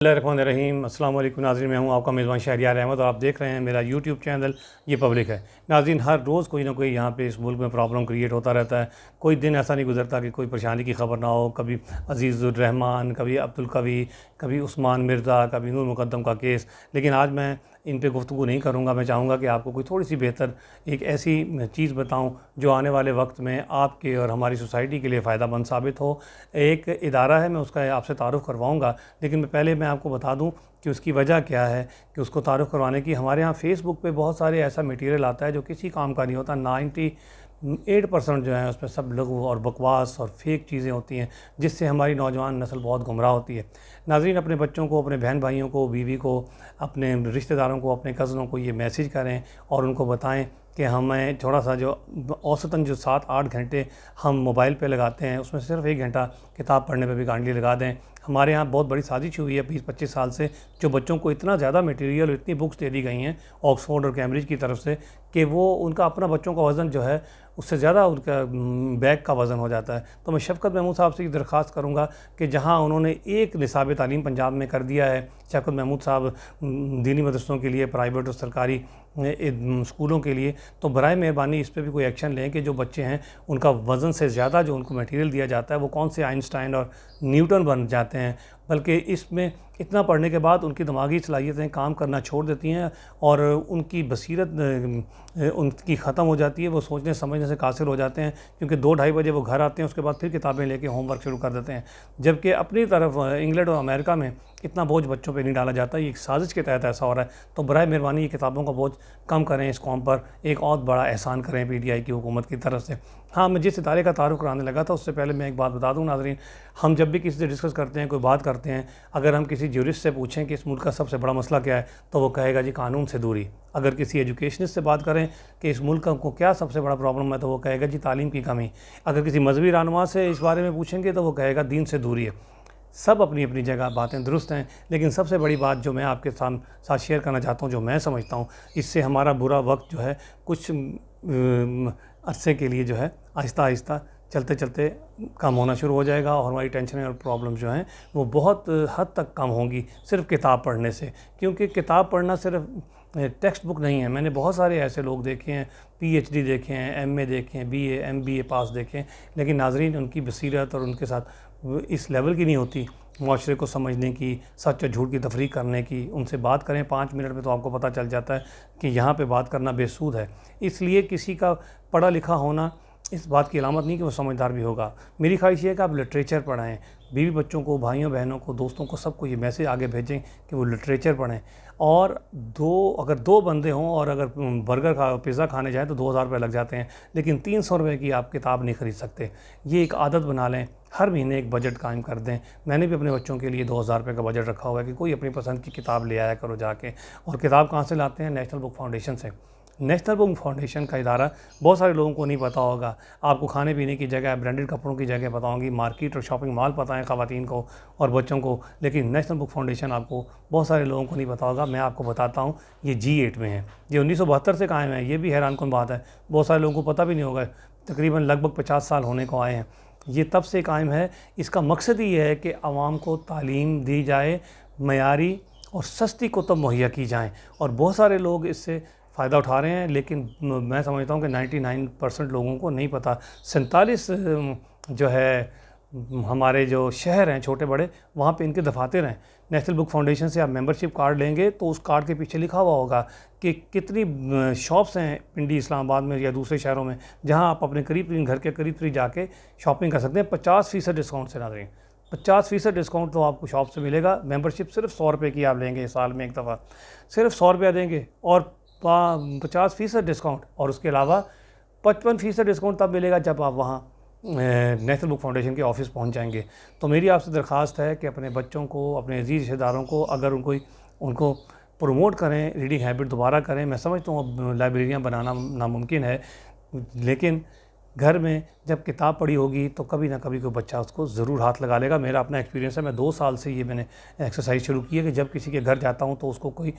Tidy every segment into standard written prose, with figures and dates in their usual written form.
रहीम अस्सलाम वालेकुम नाज़रीन, मैं हूं आपका मेज़बान शहरियार अहमद और आप देख रहे हैं मेरा यूट्यूब चैनल ये पब्लिक है। नाज़रीन, हर रोज़ कोई ना कोई यहाँ पे इस मुल्क में प्रॉब्लम क्रिएट होता रहता है। कोई दिन ऐसा नहीं गुजरता कि कोई परेशानी की खबर ना हो। कभी अज़ीज़ुर रहमान, कभी अब्दुल कवी, कभी उस्मान मिर्ज़ा, कभी नूर मुक़द्दम का केस। लेकिन आज मैं इन पे गुफ्तगू नहीं करूँगा। मैं चाहूँगा कि आपको कोई थोड़ी सी बेहतर एक ऐसी चीज़ बताऊँ जो आने वाले वक्त में आपके और हमारी सोसाइटी के लिए फ़ायदेमंद साबित हो। एक इदारा है, मैं उसका आपसे तारुफ़ करवाऊँगा, लेकिन पहले मैं आपको बता दूं कि उसकी वजह क्या है कि उसको तारुफ़ करवाने की। हमारे यहाँ फ़ेसबुक पे बहुत सारे ऐसा मटेरियल आता है जो किसी काम का नहीं होता। 98% जो है उसमें सब लघु और बकवास और फेक चीज़ें होती हैं, जिससे हमारी नौजवान नस्ल बहुत गुमराह होती है। नाज़रीन, अपने बच्चों को, अपने बहन भाइयों को, बीवी को, अपने रिश्तेदारों को, अपने कज़नों को ये मैसेज करें और उनको बताएं कि हमें थोड़ा सा जो औसतन जो 7-8 घंटे हम मोबाइल पे लगाते हैं, उसमें सिर्फ 1 घंटा किताब पढ़ने पे भी गांडी लगा दें। हमारे यहाँ बहुत बड़ी साजिश हुई है 20-25 साल से, जो बच्चों को इतना ज़्यादा मटेरियल, इतनी बुक्स दे दी गई हैं ऑक्सफोर्ड और कैम्ब्रिज की तरफ से कि वो उनका अपना बच्चों का वज़न जो है उससे ज़्यादा उनका बैग का वज़न हो जाता है। तो मैं शफ़क़त महमूद साहब से ये दरख्वास्त करूँगा कि जहाँ उन्होंने एक निसाब तालीम पंजाब में कर दिया है, शफ़क़त महमूद साहब दीनी मदरसों के लिए, प्राइवेट और सरकारी स्कूलों के लिए, तो बराए मेहरबानी इस पे भी कोई एक्शन लें कि जो बच्चे हैं उनका वज़न से ज़्यादा जो उनको मटेरियल दिया जाता है वो कौन से आइंस्टाइन और न्यूटन बन जाते हैं, बल्कि इसमें इतना पढ़ने के बाद उनकी दिमागी सलाहियतें काम करना छोड़ देती हैं और उनकी बसीरत उनकी ख़त्म हो जाती है। वो सोचने समझने से कासिर हो जाते हैं, क्योंकि 2-2:30 बजे वो घर आते हैं, उसके बाद फिर किताबें लेके होमवर्क शुरू कर देते हैं। जबकि अपनी तरफ इंग्लैंड और अमेरिका में इतना बोझ बच्चों पे नहीं डाला जाता। ये एक साजिश के तहत ऐसा हो रहा है। तो बराए मेहरबानी ये किताबों का बोझ कम करें। इस कौम पर एक और बड़ा एहसान करें PTI की हुकूमत की तरफ से। हाँ, मैं जिस इदारे का तारुफ़ कराने लगा था उससे पहले मैं एक बात बता दूँ नाज़रीन, हम जब भी किसी से डिस्कस करते हैं, कोई बात करते हैं, अगर हम किसी ज्यूरिस्ट से पूछें कि इस मुल्क का सबसे बड़ा मसला क्या है, तो वो कहेगा जी कानून से दूरी। अगर किसी एजुकेशनिस्ट से बात करें कि इस मुल्क को क्या सबसे बड़ा प्रॉब्लम है, तो वो कहेगा जी तालीम की कमी। अगर किसी मजहबी रहनुमा से इस बारे में पूछेंगे तो वो कहेगा दीन से दूरी है। सब अपनी अपनी जगह बातें दुरुस्त हैं, लेकिन सबसे बड़ी बात जो मैं आपके साथ शेयर करना चाहता हूँ, जो मैं समझता हूँ इससे हमारा बुरा वक्त जो है कुछ अरसे के लिए जो है आहिस्ता आहिस्ता चलते चलते कम होना शुरू हो जाएगा और हमारी टेंशनें और प्रॉब्लम जो हैं वो बहुत हद तक कम होंगी सिर्फ किताब पढ़ने से। क्योंकि किताब पढ़ना सिर्फ टेक्स्ट बुक नहीं है। मैंने बहुत सारे ऐसे लोग देखे हैं, PhD देखे हैं, MA देखे हैं, BA MBA पास देखे हैं, लेकिन नाज़रीन उनकी बसीरत और उनके साथ इस लेवल की नहीं होती मुआशरे को समझने की, सच और झूठ की तफरीक करने की। उनसे बात करें 5 मिनट में तो आपको पता चल जाता है कि यहाँ पे बात करना बेसूद है। इसलिए किसी का पढ़ा लिखा होना इस बात की अलामत नहीं कि वो समझदार भी होगा। मेरी ख्वाहिश ये है कि आप लिटरेचर पढ़ाएँ, बीवी बच्चों को, भाइयों बहनों को, दोस्तों को, सबको ये मैसेज आगे भेजें कि वो लिटरेचर पढ़ें। और अगर 2 बंदे हों और अगर बर्गर पिज़्ज़ा खाने जाएँ तो 2000 रुपये लग जाते हैं, लेकिन 300 रुपये की आप किताब नहीं ख़रीद सकते। ये एक आदत बना लें, हर महीने एक बजट कायम कर दें। मैंने भी अपने बच्चों के लिए 2000 रुपये का बजट रखा हुआ है कि कोई अपनी पसंद की किताब ले आया करो जाके। और किताब कहाँ से लाते हैं? नेशनल बुक फाउंडेशन से। नेशनल बुक फाउंडेशन का इदारा बहुत सारे लोगों को नहीं पता होगा। आपको खाने पीने की जगह, ब्रांडेड कपड़ों की जगह पता होंगी, मार्केट और शॉपिंग मॉल पता है ख़वातीन को और बच्चों को, लेकिन नेशनल बुक फाउंडेशन आपको बहुत सारे लोगों को नहीं पता होगा। मैं आपको बताता हूँ, ये G8 में है, ये 1972 से कायम है। ये भी हैरानकुन बात है, बहुत सारे लोगों को पता भी नहीं होगा। तकरीबन लगभग 50 साल होने को आए हैं। ये तब से कायम है। इसका मकसद ही है कि आवाम को तालीम दी जाए, मयारी और सस्ती कुतुब मुहैया की जाएँ, और बहुत सारे लोग इससे फ़ायदा उठा रहे हैं। लेकिन मैं समझता हूँ कि 99% लोगों को नहीं पता। 47 जो है हमारे जो शहर हैं छोटे बड़े, वहाँ पे इनके दफातर हैं। नेशनल बुक फाउंडेशन से आप मेंबरशिप कार्ड लेंगे तो उस कार्ड के पीछे लिखा हुआ होगा कि कितनी शॉप्स हैं पिंडी, इस्लामाबाद में या दूसरे शहरों में, जहाँ आप अपने करीब घर के करीब जाके शॉपिंग कर सकते हैं 50% डिस्काउंट से। नाज़रीन, 50% डिस्काउंट तो आपको शॉप से मिलेगा। मेंबरशिप सिर्फ 100 रुपये की आप लेंगे, साल में एक दफ़ा सिर्फ 100 रुपया देंगे और 50% डिस्काउंट, और उसके अलावा 55% डिस्काउंट तब मिलेगा जब आप वहाँ नेशनल बुक फाउंडेशन के ऑफिस पहुँच जाएंगे। तो मेरी आपसे दरख्वास्त है कि अपने बच्चों को, अपने अजीज़ रिश्तेदारों को, अगर उनको प्रमोट करें, रीडिंग हैबिट दोबारा करें। मैं समझता हूँ अब लाइब्रेरियाँ बनाना नामुमकिन है, लेकिन घर में जब किताब पढ़ी होगी तो कभी ना कभी कोई बच्चा उसको ज़रूर हाथ लगा लेगा। मेरा अपना एक्सपीरियंस है। मैं 2 साल से ये मैंने एक्सरसाइज शुरू की है कि जब किसी के घर जाता हूँ तो उसको कोई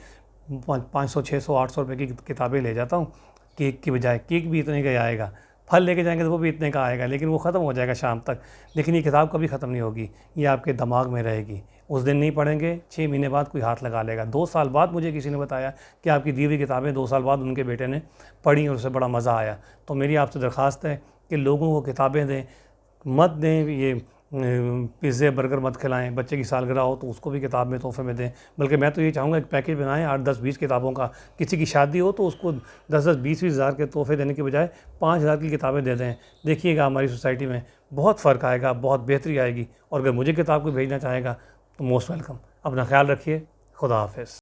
500, 600, 800 रुपये की किताबें ले जाता हूँ। केक की बजाय, केक भी इतने का ही आएगा, फल लेके जाएंगे तो वो भी इतने का आएगा, लेकिन वो ख़त्म हो जाएगा शाम तक। लेकिन ये किताब कभी ख़त्म नहीं होगी, ये आपके दिमाग में रहेगी उस दिन नहीं पढ़ेंगे, 6 महीने बाद कोई हाथ लगा लेगा। 2 साल बाद मुझे किसी ने बताया कि आपकी दी हुई किताबें 2 साल बाद उनके बेटे ने पढ़ी और उसे बड़ा मज़ा आया। तो मेरी आपसे दरख्वास्त है कि लोगों को किताबें दें, मत दें ये पिज़्ज़े बर्गर मत खिलाएं। बच्चे की सालगिरह हो तो उसको भी किताब में तोहफे में दें। बल्कि मैं तो ये चाहूँगा एक पैकेज बनाएं 8, 10, 20 किताबों का। किसी की शादी हो तो उसको 10-10, 20-20 हज़ार के तोहफे देने के बजाय 5,000 की किताबें दे दें। देखिएगा हमारी सोसाइटी में बहुत फ़र्क आएगा, बहुत बेहतरी आएगी। और अगर मुझे किताब को भेजना चाहेगा तो मोस्ट वेलकम। अपना ख्याल रखिए। खुदा हाफ़िज़।